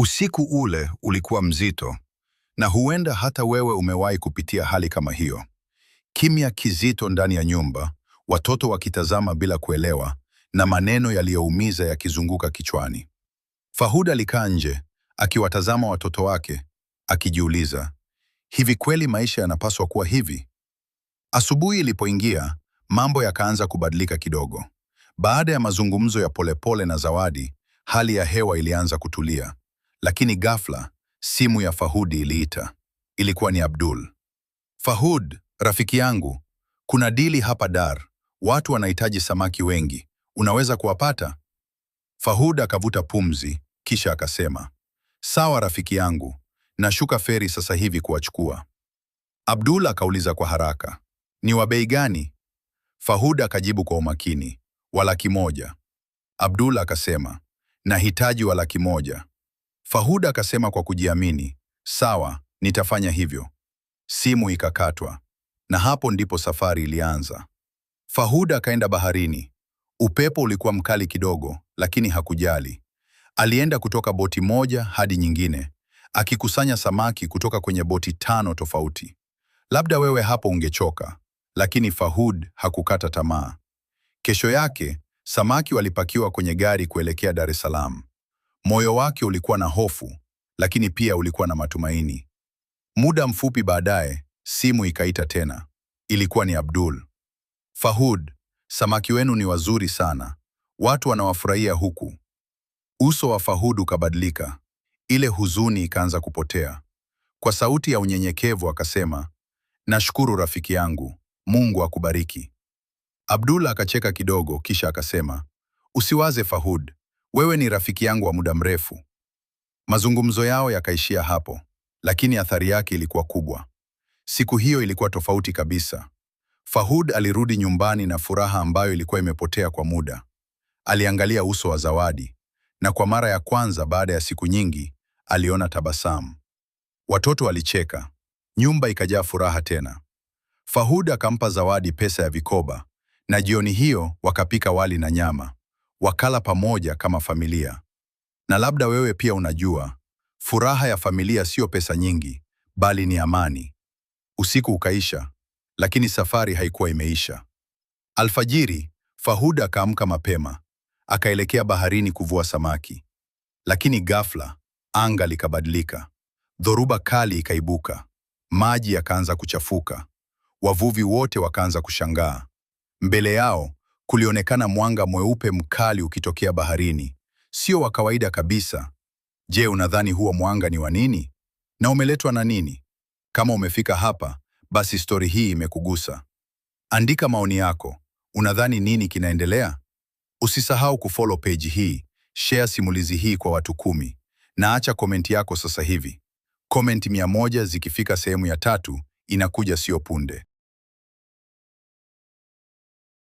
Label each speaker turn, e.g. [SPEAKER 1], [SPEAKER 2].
[SPEAKER 1] Usiku ule ulikuwa mzito, na huenda hata wewe umewahi kupitia hali kama hiyo. Kimya kizito ndani ya nyumba, watoto wakitazama bila kuelewa, na maneno yaliyoumiza yakizunguka kichwani. Fahud alikaa nje, akiwatazama watoto wake, akijiuliza, hivi kweli maisha yanapaswa kuwa hivi? Asubuhi ilipoingia, mambo yakaanza kubadilika kidogo. Baada ya mazungumzo ya polepole na Zawadi, hali ya hewa ilianza kutulia. Lakini ghafla, simu ya Fahudi iliita. Ilikuwa ni Abdul. Fahud, rafiki yangu, kuna dili hapa Dar. Watu wanahitaji samaki wengi. Unaweza kuwapata? Fahud akavuta pumzi, kisha akasema, sawa rafiki yangu, nashuka feri sasa hivi kuwachukua. Abdul akauliza kwa haraka, ni wa bei gani? Fahud akajibu kwa umakini, wa $100,000. Abdul akasema, nahitaji wa $100,000. Fahud akasema kwa kujiamini, sawa, nitafanya hivyo. Simu ikakatwa, na hapo ndipo safari ilianza. Fahud akaenda baharini. Upepo ulikuwa mkali kidogo, lakini hakujali. Alienda kutoka boti moja hadi nyingine, akikusanya samaki kutoka kwenye boti 5 tofauti. Labda wewe hapo ungechoka, lakini Fahud hakukata tamaa. Kesho yake, samaki walipakiwa kwenye gari kuelekea Dar es Salaam. Moyo wake ulikuwa na hofu, lakini pia ulikuwa na matumaini. Muda mfupi baadaye, simu ikaita tena. Ilikuwa ni Abdul. Fahud, samaki wenu ni wazuri sana. Watu wanawafurahia huku. Uso wa Fahud ukabadilika. Ile huzuni ikaanza kupotea. Kwa sauti ya unyenyekevu akasema, nashukuru rafiki yangu. Mungu akubariki. Abdul akacheka kidogo kisha akasema, usiwaze Fahud. Wewe ni rafiki yangu wa muda mrefu. Mazungumzo yao yakaishia hapo, lakini athari yake ilikuwa kubwa. Siku hiyo ilikuwa tofauti kabisa. Fahud alirudi nyumbani na furaha ambayo ilikuwa imepotea kwa muda. Aliangalia uso wa Zawadi, na kwa mara ya kwanza baada ya siku nyingi, aliona tabasamu. Watoto walicheka. Nyumba ikajaa furaha tena. Fahud akampa Zawadi pesa ya vikoba, na jioni hiyo wakapika wali na nyama. Wakala pamoja kama familia. Na labda wewe pia unajua, furaha ya familia sio pesa nyingi, bali ni amani. Usiku ukaisha, lakini safari haikuwa imeisha. Alfajiri, Fahud akaamka mapema, akaelekea baharini kuvua samaki. Lakini ghafla, anga likabadilika. Dhoruba kali ikaibuka. Maji yakaanza kuchafuka. Wavuvi wote wakaanza kushangaa. Mbele yao, kulionekana mwanga mweupe mkali ukitokea baharini. Sio wa kawaida kabisa. Je, unadhani huo mwanga ni wa nini? Na umeletwa na nini? Kama umefika hapa, basi stori hii imekugusa. Andika maoni yako. Unadhani nini kinaendelea? Usisahau kufollow page hii, share simulizi hii kwa watu 10, na acha komenti yako sasa hivi. Komenti 100 zikifika sehemu ya 3, inakuja sio punde.